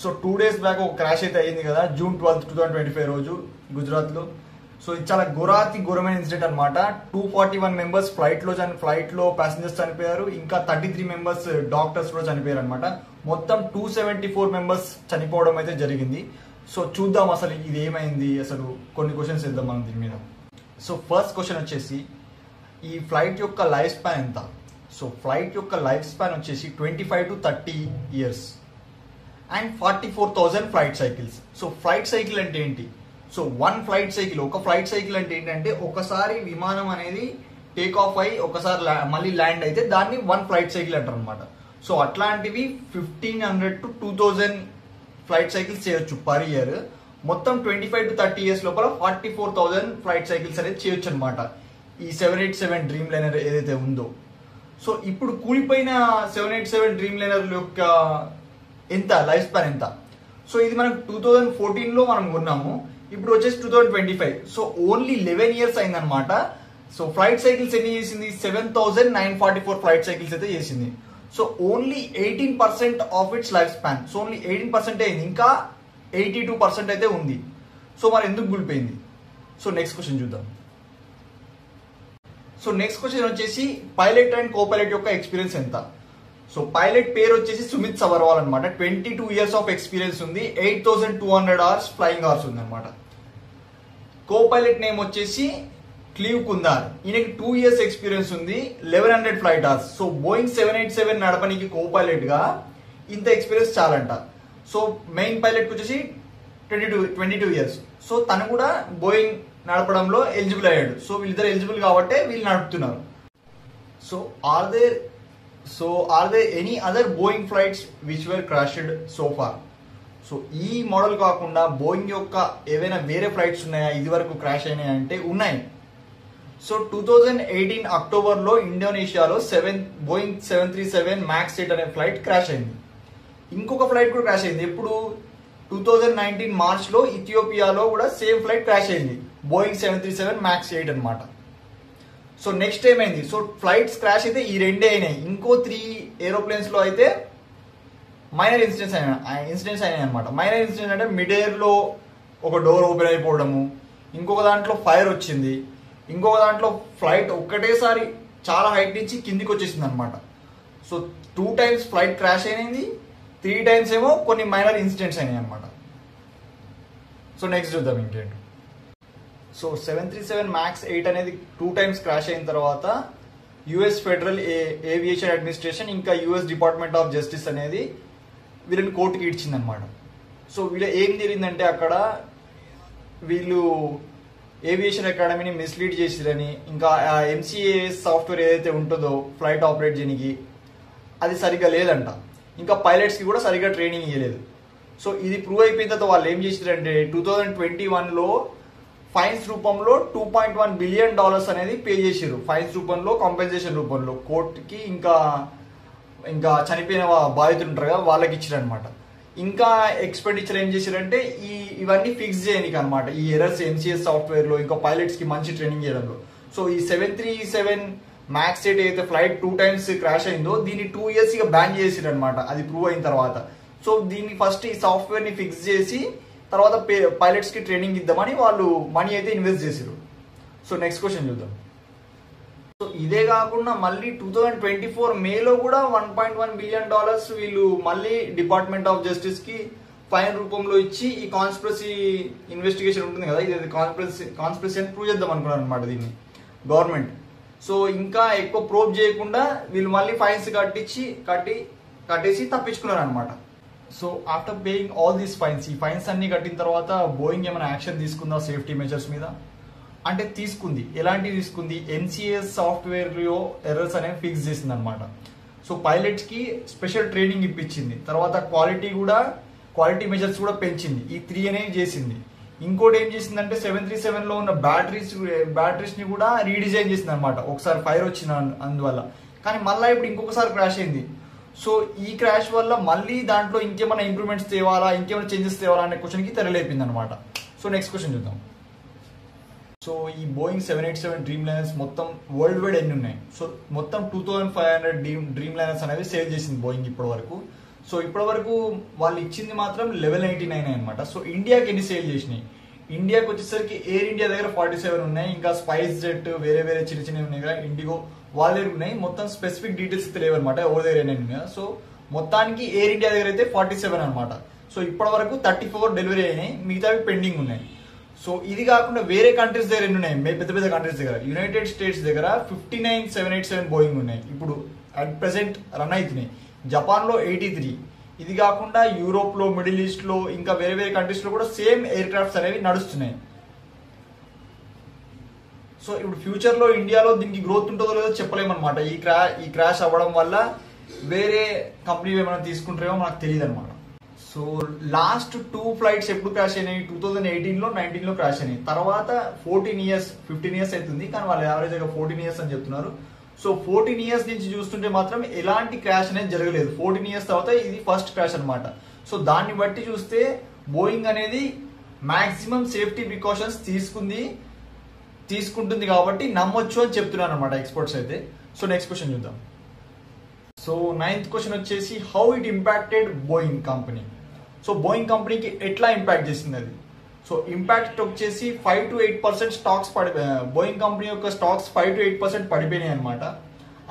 So 2 days back ఒక crash అయితే అయ్యింది కదా, June 12, 2025 రోజు గుజరాత్లో. సో ఇది చాలా ఘోరమైన ఇన్సిడెంట్ అనమాట. 241 మెంబర్స్ ఫ్లైట్లో ప్యాసింజర్స్ చనిపోయారు, ఇంకా 33 మెంబర్స్ డాక్టర్స్ కూడా చనిపోయారు అనమాట. మొత్తం 274 మెంబర్స్ చనిపోవడం అయితే జరిగింది. సో చూద్దాం అసలు ఇది ఏమైంది, అసలు కొన్ని క్వశ్చన్స్ ఇద్దాం మనం దీని మీద. సో ఫస్ట్ క్వశ్చన్ వచ్చేసి, ఈ ఫ్లైట్ యొక్క లైఫ్ స్పాన్ ఎంత? సో ఫ్లైట్ యొక్క లైఫ్ స్పాన్ వచ్చేసి 25 to 30 years and 44,000 flight cycles. So flight cycle అంటే ఏంటి? సో ఒక ఫ్లైట్ సైకిల్ అంటే ఏంటంటే, ఒకసారి విమానం అనేది టేక్ ఆఫ్ అయ్యి ఒకసారి మళ్ళీ ల్యాండ్ అయితే దాన్ని 1 ఫ్లైట్ సైకిల్ అంటారు అనమాట. సో అట్లాంటివి 1500 to 2000 ఫ్లైట్ సైకిల్స్ చేయొచ్చు పర్ ఇయర్. మొత్తం 25 to 30 years లోపల 44,000 ఫ్లైట్ సైకిల్స్ అనేది చేయొచ్చు అనమాట, ఈ 787 డ్రీమ్ లైనర్ ఏదైతే ఉందో. సో ఇప్పుడు కూలిపోయిన 787 డ్రీమ్ లైనర్ యొక్క ఎంత లైఫ్ స్పాన్ ఎంత? సో ఇది మనం 2014లో మనం కొన్నాము, ఇప్పుడు వచ్చేసి 2025. సో ఓన్లీ 11 years అయిందనమాట. సో ఫ్లైట్ సైకిల్స్ ఎన్ని చేసింది? 7,944 ఫ్లైట్ సైకిల్స్ అయితే చేసింది. So only 18% of it's life span. So only 18% అయింది, ఇంకా 82% అయితే ఉంది. సో మరి ఎందుకు కూలిపోయింది? సో నెక్స్ట్ క్వశ్చన్ చూద్దాం. సో నెక్స్ట్ క్వశ్చన్ వచ్చేసి, పైలట్ అండ్ కో పైలట్ యొక్క ఎక్స్పీరియన్స్ ఎంత? సో పైలట్ పేరు వచ్చేసి సుమిత్ సబర్వాల్ అనమాట. 22 years ఆఫ్ ఎక్స్పీరియన్స్ ఉంది, 8,200 hours ఫ్లయింగ్ అవర్స్ ఉంది అనమాట. కో పైలట్ నేమ్ వచ్చేసి క్లీవ్ కుందార్, ఈయనకి 2 years ఎక్స్పీరియన్స్ ఉంది, 1100 ఫ్లైట్ అవర్స్. సో బోయింగ్ 787 నడపనికి కో పైలట్ గా ఇంత ఎక్స్పీరియన్స్ చాలంట. సో మెయిన్ పైలట్ వచ్చేసి 22 years. సో తను కూడా బోయింగ్ నడపడంలో ఎలిజిబుల్ అయ్యాడు. సో వీళ్ళిద్దరు ఎలిజిబుల్ కాబట్టి వీళ్ళు నడుపుతున్నారు. So are there any other Boeing flights which were crashed so far? So ఈ మోడల్ కాకుండా బోయింగ్ యొక్క ఏవైనా వేరే ఫ్లైట్స్ ఉన్నాయా ఇది వరకు క్రాష్ అయినాయి అంటే ఉన్నాయి. సో 2018 అక్టోబర్లో ఇండోనేషియాలో బోయింగ్ 737 MAX 8 అనే ఫ్లైట్ క్రాష్ అయింది. ఇంకొక ఫ్లైట్ కూడా క్రాష్ అయింది. ఇప్పుడు 2019 మార్చ్లో ఇథియోపియాలో కూడా సేమ్ ఫ్లైట్ క్రాష్ అయింది, బోయింగ్ 737 MAX 8 అనమాట. సో నెక్స్ట్ ఏమైంది? సో ఫ్లైట్స్ క్రాష్ అయితే ఈ రెండే అయినాయి. ఇంకో 3 ఏరోప్లేన్స్ లో అయితే మైనర్ ఇన్సిడెంట్స్ అయినాయి అనమాట. మైనర్ ఇన్సిడెంట్స్ అంటే మిడ్ ఎయిర్ లో ఒక డోర్ ఓపెన్ అయిపోవడము, ఇంకొక దాంట్లో ఫైర్ వచ్చింది, ఇంకొక దాంట్లో ఫ్లైట్ ఒక్కటేసారి చాలా హైట్ నుంచి కిందికి వచ్చేసింది అనమాట. సో 2 times ఫ్లైట్ క్రాష్ అయినది, 3 times ఏమో కొన్ని మైనర్ ఇన్సిడెంట్స్ అయినాయి అనమాట. సో నెక్స్ట్ చూద్దాం ఇంకేంటి. సో 737 MAX 8 అనేది 2 times క్రాష్ అయిన తర్వాత యుఎస్ ఫెడరల్ ఏవియేషన్ అడ్మినిస్ట్రేషన్ ఇంకా యుఎస్ డిపార్ట్మెంట్ ఆఫ్ జస్టిస్ అనేది వీళ్ళని కోర్టుకి ఇచ్చింది అనమాట. సో వీళ్ళు ఏం జరిగిందంటే, అక్కడ వీళ్ళు ఏవియేషన్ అకాడమీని మిస్లీడ్ చేసిరని, ఇంకా MCAS సాఫ్ట్వేర్ ఏదైతే ఉంటుందో ఫ్లైట్ ఆపరేట్ చేయడానికి అది సరిగ్గా లేదంట, ఇంకా పైలట్స్కి కూడా సరిగ్గా ట్రైనింగ్ ఇవ్వలేదు. సో ఇది ప్రూవ్ అయిపోయిన తర్వాత వాళ్ళు ఏం చేసిరంటే 2021లో ఫైన్స్ రూపంలో $2.1 billion అనేది పే చేసారు. ఫైన్స్ రూపంలో, కాంపెన్సేషన్ రూపంలో కోర్టుకి ఇంకా చనిపోయిన బాధితులు ఉంటారు కదా వాళ్ళకి ఇచ్చారనమాట. ఇంకా ఎక్స్పెండిచర్ ఏం చేశారంటే ఇవన్నీ ఫిక్స్ చేయడానికి అనమాట, ఈ ఎర్రర్స్ MCAS సాఫ్ట్వేర్లో, ఇంకా పైలట్స్కి మంచి ట్రైనింగ్ చేయడంలో. సో ఈ 737 MAX 8 అయితే ఫ్లైట్ 2 times క్రాష్ అయిందో దీన్ని 2 years ఇక బ్యాన్ చేసారు అనమాట, అది ప్రూవ్ అయిన తర్వాత. సో దీన్ని ఫస్ట్ ఈ సాఫ్ట్వేర్ని ఫిక్స్ చేసి తర్వాత పైలట్స్కి ట్రైనింగ్ ఇద్దామని వాళ్ళు మనీ అయితే ఇన్వెస్ట్ చేసారు. సో నెక్స్ట్ క్వశ్చన్ చూద్దాం. సో ఇదే కాకుండా మళ్ళీ 2024 మేలో కూడా $1.1 billion వీళ్ళు మళ్ళీ డిపార్ట్మెంట్ ఆఫ్ జస్టిస్కి ఫైన్ రూపంలో ఇచ్చి ఈ కాన్స్పిరసీ ఇన్వెస్టిగేషన్ ఉంటుంది కదా, ఇది కాన్స్పిరసీ అని ప్రూవ్ చేద్దాం అనుకున్నారు అనమాట దీన్ని గవర్నమెంట్. సో ఇంకా ఎక్కువ ప్రోబ్ చేయకుండా వీళ్ళు మళ్ళీ ఫైన్స్ కట్టేసి తప్పించుకున్నారు అనమాట. So after paying all these fines, ఈ ఫైన్స్ అన్ని కట్టిన తర్వాత బోయింగ్ ఏమైనా యాక్షన్ తీసుకుందా సేఫ్టీ మెజర్స్ మీద అంటే తీసుకుంది. ఎలాంటివి తీసుకుంది? MCAS సాఫ్ట్వేర్లో ఎర్రర్స్ అనేవి ఫిక్స్ చేసింది అనమాట. సో పైలట్స్కి స్పెషల్ ట్రైనింగ్ ఇప్పించింది, తర్వాత క్వాలిటీ మెజర్స్ కూడా పెంచింది. ఈ 3 అనేవి చేసింది. ఇంకోటి ఏం చేసిందంటే 737లో ఉన్న బ్యాటరీస్ని కూడా రీడిజైన్ చేసింది అనమాట, ఒకసారి ఫైర్ వచ్చిన అందువల్ల. కానీ మళ్ళీ ఇప్పుడు ఇంకొకసారి క్రాష్ అయింది. సో ఈ క్రాష్ వల్ల మళ్ళీ దాంట్లో ఇంకేమైనా ఇంప్రూవ్మెంట్స్ తేవాలా, ఇంకేమైనా చేంజెస్ తేవాలా అనే క్వశ్చన్కి తెరలేపింది అనమాట. సో నెక్స్ట్ క్వశ్చన్ చూద్దాం. సో ఈ బోయింగ్ 787 డ్రీమ్ లైనర్స్ మొత్తం వరల్డ్ వైడ్ ఎన్ని ఉన్నాయి? సో మొత్తం 2500 డ్రీమ్ లైనర్స్ అనేవి సేల్ చేసింది బోయింగ్ ఇప్పటి వరకు. సో ఇప్పటి వరకు వాళ్ళు ఇచ్చింది మాత్రం 1189 అనమాట. సో ఇండియాకి ఎన్ని సేల్ చేసినాయి? ఇండియాకి వచ్చేసరికి ఎయిర్ ఇండియా దగ్గర 47 ఉన్నాయి, ఇంకా స్పైస్ జెట్ వేరే వేరే చిన్న చిన్నవి ఉన్నాయి కదా, ఇండిగో వాళ్ళ దగ్గర ఉన్నాయి. మొత్తం స్పెసిఫిక్ డీటెయిల్స్ అయితే లేవన్నమాట ఎవరి దగ్గర ఉన్నాయి. సో మొత్తానికి ఎయిర్ ఇండియా దగ్గర అయితే 47 అనమాట. సో ఇప్పటి వరకు 34 డెలివరీ అయినాయి, మిగతావి పెండింగ్ ఉన్నాయి. సో ఇది కాకుండా వేరే కంట్రీస్ దగ్గర ఎన్ని ఉన్నాయి? పెద్ద పెద్ద కంట్రీస్ దగ్గర యునైటెడ్ స్టేట్స్ దగ్గర 59787 బోయింగ్ ఉన్నాయి, ఇప్పుడు అట్ ప్రెసెంట్ రన్ అవుతున్నాయి. జపాన్లో 83. ఇది కాకుండా యూరోప్లో, మిడిల్ ఈస్ట్లో, ఇంకా వేరే వేరే కంట్రీస్లో కూడా సేమ్ ఎయిర్ క్రాఫ్ట్స్ అనేవి నడుస్తున్నాయి. సో ఇప్పుడు ఫ్యూచర్లో ఇండియాలో దీనికి గ్రోత్ ఉంటుందో లేదో చెప్పలేమన్నమాట. ఈ క్రాష్ అవ్వడం వల్ల వేరే కంపెనీ ఏమైనా తీసుకుంటారేమో మనకు తెలియదు అనమాట. సో లాస్ట్ 2 ఫ్లైట్స్ ఎప్పుడు క్రాష్ అయినాయి? 2018లో 19లో క్రాష్ అయినాయి. తర్వాత 15 ఇయర్స్ అవుతుంది, కానీ వాళ్ళు యావరేజ్గా 14 ఇయర్స్ అని చెప్తున్నారు. సో 14 ఇయర్స్ నుంచి చూస్తుంటే మాత్రం ఎలాంటి క్రాష్ అనేది జరగలేదు. 14 ఇయర్స్ తర్వాత ఇది ఫస్ట్ క్రాష్ అనమాట. సో దాన్ని బట్టి చూస్తే బోయింగ్ అనేది మాక్సిమం సేఫ్టీ ప్రికాషన్స్ తీసుకుంటుంది కాబట్టి నమ్మొచ్చు అని చెప్తున్నారు అనమాట ఎక్స్పర్ట్స్ అయితే. సో నెక్స్ట్ క్వశ్చన్ చూద్దాం. సో 9th క్వశ్చన్ వచ్చేసి how it impacted Boeing company. So Boeing కంపెనీకి ఎట్లా ఇంపాక్ట్ చేసింది అది? సో ఇంపాక్ట్ వచ్చేసి 5 to 8% స్టాక్స్ బోయింగ్ కంపెనీ యొక్క స్టాక్స్ 5 to 8% పడిపోయినాయి అనమాట.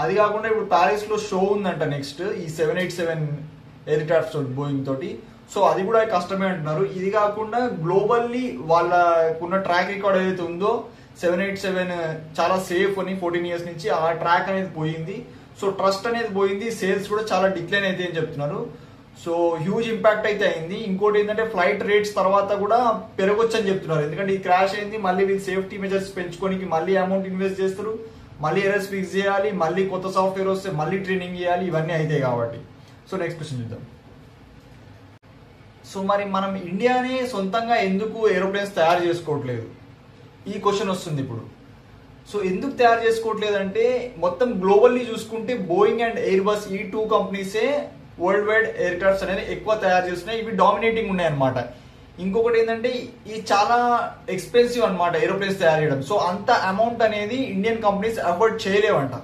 అది కాకుండా ఇప్పుడు ప్యారిస్ లో షో ఉందంట నెక్స్ట్ ఈ 787 ఎయిర్ క్రాఫ్ట్స్ బోయింగ్ తోటి. సో అది కూడా కష్టమే అంటున్నారు. ఇది కాకుండా గ్లోబల్లీ వాళ్ళకున్న ట్రాక్ రికార్డ్ ఏదైతే ఉందో 787 చాలా సేఫ్ అని 14 ఇయర్స్ నుంచి ఆ ట్రాక్ అనేది పోయింది. సో ట్రస్ట్ అనేది పోయింది, సేల్స్ కూడా చాలా డిక్లైన్ అయితే అని చెప్తున్నారు. సో హ్యూజ్ ఇంపాక్ట్ అయితే అయింది. ఇంకోటి ఏంటంటే ఫ్లైట్ రేట్స్ తర్వాత కూడా పెరగొచ్చు అని చెప్తున్నారు. ఎందుకంటే ఈ క్రాష్ అయింది, మళ్ళీ వీళ్ళు సేఫ్టీ మెజర్స్ పెంచుకోనికి మళ్ళీ అమౌంట్ ఇన్వెస్ట్ చేస్తారు, మళ్ళీ ఎర్రర్స్ ఫిక్స్ చేయాలి, మళ్ళీ కొత్త సాఫ్ట్వేర్ వస్తే మళ్ళీ ట్రైనింగ్ చేయాలి, ఇవన్నీ అవుతాయి కాబట్టి. సో నెక్స్ట్ క్వశ్చన్ చూద్దాం. సో మరి మనం ఇండియానే సొంతంగా ఎందుకు ఏరోప్లేన్స్ తయారు చేసుకోవట్లేదు? ఈ క్వశ్చన్ వస్తుంది ఇప్పుడు. సో ఎందుకు తయారు చేసుకోవట్లేదు అంటే మొత్తం గ్లోబల్లీ చూసుకుంటే బోయింగ్ అండ్ ఎయిర్ బస్ ఈ 2 కంపెనీసే వరల్డ్ వైడ్ ఎయిర్ క్రాఫ్ట్స్ అనేది ఎక్కువ తయారు చేస్తున్నాయి, ఇవి డామినేటింగ్ ఉన్నాయి అనమాట. ఇంకొకటి ఏంటంటే ఇది చాలా ఎక్స్పెన్సివ్ అనమాట ఏరోప్లేన్స్ తయారు చేయడం. సో అంత అమౌంట్ అనేది ఇండియన్ కంపెనీస్ అఫోర్డ్ చేయలేవంట.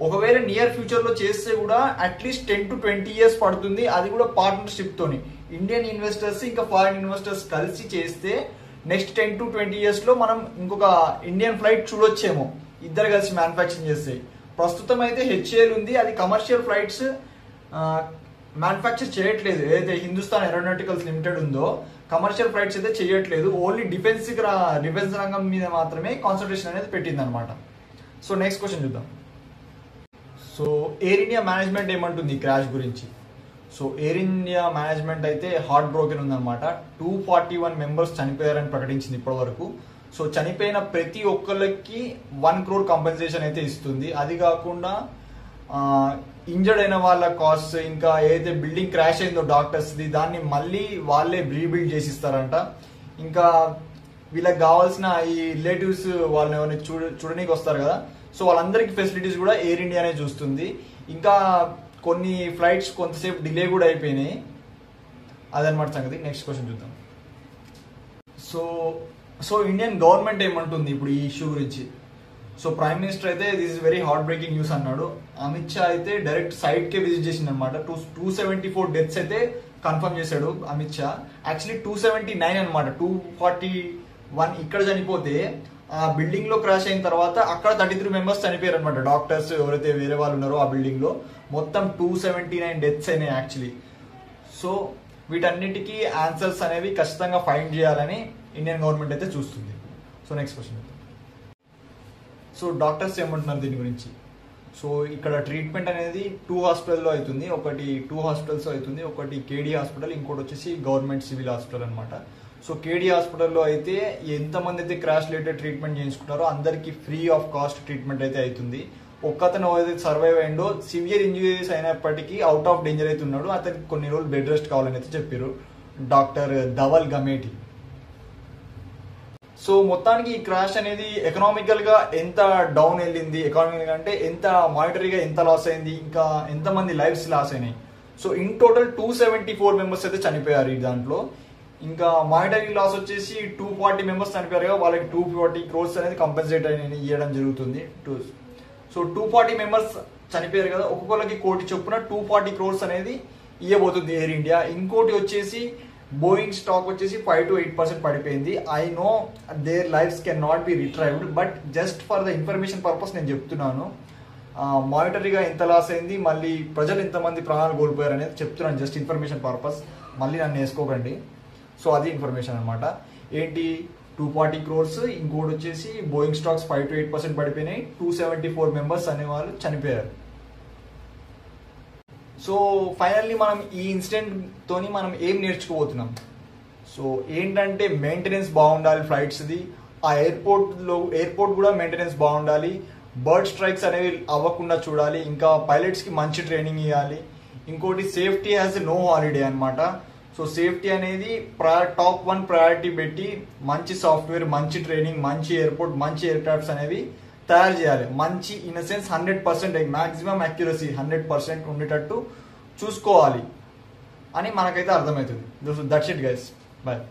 ఒకవేళ నియర్ ఫ్యూచర్ లో చేస్తే కూడా అట్లీస్ట్ 10 to 20 ఇయర్స్ పడుతుంది, అది కూడా పార్ట్నర్షిప్ తోని. ఇండియన్ ఇన్వెస్టర్స్ ఇంకా ఫారిన్ ఇన్వెస్టర్స్ కలిసి చేస్తే నెక్స్ట్ 10 to 20 ఇయర్స్ లో మనం ఇంకొక ఇండియన్ ఫ్లైట్ చూడొచ్చేమో ఇద్దరు కలిసి మ్యానుఫ్యాక్చరింగ్ చేస్తే. ప్రస్తుతం అయితే హెచ్ఏఎల్ ఉంది, అది కమర్షియల్ ఫ్లైట్స్ మ్యానుఫ్యాక్చర్ చేయట్లేదు. ఏదైతే హిందుస్థాన్ ఏరోనాటికల్స్ లిమిటెడ్ ఉందో కమర్షియల్ ఫ్లైట్స్ అయితే చేయట్లేదు, ఓన్లీ డిఫెన్స్ రంగం మీద మాత్రమే కాన్సన్ట్రేషన్ అనేది పెట్టింది అనమాట. సో నెక్స్ట్ క్వశ్చన్ చూద్దాం. సో ఎయిర్ ఇండియా మేనేజ్మెంట్ ఏమంటుంది ఈ క్రాష్ గురించి? సో ఎయిర్ ఇండియా మేనేజ్మెంట్ అయితే హార్ట్ బ్రోకెన్ ఉందన్నమాట. 241 మెంబర్స్ చనిపోయారని ప్రకటించింది ఇప్పటి వరకు. సో చనిపోయిన ప్రతి ఒక్కరికి 1 crore కంపెన్సేషన్ అయితే ఇస్తుంది. అది కాకుండా ఇంజర్డ్ అయిన వాళ్ళ కాస్ట్, ఇంకా ఏదైతే బిల్డింగ్ క్రాష్ అయిందో డాక్టర్స్ది, దాన్ని మళ్ళీ వాళ్ళే రీబిల్డ్ చేసి ఇస్తారంట. ఇంకా వీళ్ళకి కావాల్సిన ఈ రిలేటివ్స్ వాళ్ళని ఎవరిని చూడడానికి వస్తారు కదా, సో వాళ్ళందరికీ ఫెసిలిటీస్ కూడా ఎయిర్ ఇండియానే చూస్తుంది. ఇంకా కొన్ని ఫ్లైట్స్ కొంతసేపు డిలే కూడా అయిపోయినాయి, అదనమాట సంగతి. నెక్స్ట్ క్వశ్చన్ చూద్దాం. సో ఇండియన్ గవర్నమెంట్ ఏమంటుంది ఇప్పుడు ఈ ఇష్యూ గురించి? సో ప్రైమ్ మినిస్టర్ అయితే this is very heart breaking news అన్నాడు. అమిత్ షా అయితే డైరెక్ట్ సైట్ కే విజిట్ చేసింది అనమాట. 274 డెత్స్ అయితే కన్ఫర్మ్ చేశాడు అమిత్ షా. యాక్చువల్లీ 279 అనమాట. 241 ఇక్కడ చనిపోతే ఆ బిల్డింగ్ లో క్రాష్ అయిన తర్వాత అక్కడ 33 మెంబర్స్ చనిపోయారు అనమాట. డాక్టర్స్ ఎవరైతే వేరే వాళ్ళు ఉన్నారో ఆ బిల్డింగ్ లో మొత్తం 279 డెత్స్ అయినాయి యాక్చువల్లీ. సో వీటన్నిటికీ ఆన్సర్స్ అనేవి ఖచ్చితంగా ఫైండ్ చేయాలని ఇండియన్ గవర్నమెంట్ అయితే చూస్తుంది. So next question. So doctors ఏమంటున్నారు దీని గురించి? సో ఇక్కడ ట్రీట్మెంట్ అనేది 2 హాస్పిటల్లో అవుతుంది. ఒకటి 2 హాస్పిటల్స్ అవుతుంది, ఒకటి కేడీ హాస్పిటల్, ఇంకోటి వచ్చేసి గవర్నమెంట్ సివిల్ హాస్పిటల్ అనమాట. సో కేడీ హాస్పిటల్లో అయితే ఎంతమంది అయితే క్రాష్ రిలేటెడ్ ట్రీట్మెంట్ చేయించుకుంటారో అందరికీ ఫ్రీ ఆఫ్ కాస్ట్ ట్రీట్మెంట్ అయితే అవుతుంది. ఒక్కతను ఏదైతే సర్వైవ్ అయిందో సివియర్ ఇంజురీస్ అయినప్పటికీ అవుట్ ఆఫ్ డేంజర్ అయితే ఉన్నాడు, అతనికి కొన్ని రోజులు బెడ్ రెస్ట్ కావాలని అయితే చెప్పారు డాక్టర్ ధవల్ గమేటి. సో మొత్తానికి ఈ క్రాష్ అనేది ఎకనామికల్ గా ఎంత డౌన్ వెళ్ళింది, ఎకనామికల్ అంటే ఎంత మానిటరీగా ఎంత లాస్ అయింది, ఇంకా ఎంతమంది లైఫ్స్ లాస్ అయినాయి. సో ఇన్ టోటల్ 274 మెంబర్స్ అయితే చనిపోయారు ఈ దాంట్లో. ఇంకా మానిటరీ లాస్ వచ్చేసి 240 మెంబర్స్ చనిపోయారు, వాళ్ళకి 240 crores అనేది కంపెన్సేట్ అనేది ఇవ్వడం జరుగుతుంది. సో 240 మెంబర్స్ చనిపోయారు కదా, ఒక్కొక్కరికి 1 కోటి చొప్పున 240 crores అనేది ఇవ్వబోతుంది ఎయిర్ ఇండియా. ఇంకోటి వచ్చేసి బోయింగ్ స్టాక్ వచ్చేసి 5 to 8% పడిపోయింది. I know there lifes can not be retrieved, but just for the information purpose నేను చెప్తున్నాను. మానిటరీగా ఎంత లాస్ అయింది, మళ్ళీ ప్రజలు ఎంతమంది ప్రాణాలు కోల్పోయారు అనేది చెప్తున్నాను, జస్ట్ ఇన్ఫర్మేషన్ పర్పస్. మళ్ళీ నన్ను వేసుకోకండి. సో అది ఇన్ఫర్మేషన్ అనమాట. ఏంటి 240 crores. ఇంకోటి వచ్చేసి బోయింగ్ స్టాక్స్ 5 to 8% పడిపోయినాయి. 274 మెంబర్స్ అనేవాళ్ళు చనిపోయారు. సో ఫైనల్లీ మనం ఈ ఇన్సిడెంట్ తోని మనం ఏం నేర్చుకోబోతున్నాం? సో ఏంటంటే మెయింటెనెన్స్ బాగుండాలి ఫ్లైట్స్ది. ఆ ఎయిర్పోర్ట్ కూడా మెయింటెనెన్స్ బాగుండాలి. బర్డ్ స్ట్రైక్స్ అనేవి అవ్వకుండా చూడాలి. ఇంకా పైలట్స్కి మంచి ట్రైనింగ్ ఇవ్వాలి. ఇంకోటి సేఫ్టీ హ్యాస్ నో హాలిడే అనమాట. సో సేఫ్టీ అనేది టాప్ 1 ప్రయారిటీ పెట్టి మంచి సాఫ్ట్వేర్, మంచి ట్రైనింగ్, మంచి ఎయిర్పోర్ట్, మంచి ఎయిర్ క్రాఫ్ట్స్ అనేవి తయారు చేయాలి. మంచి in the sense 100% maximum accuracy 100% ఉండేటట్టు చూసుకోవాలి అని మనకైతే అర్థమవుతుంది. That's it guys, bye.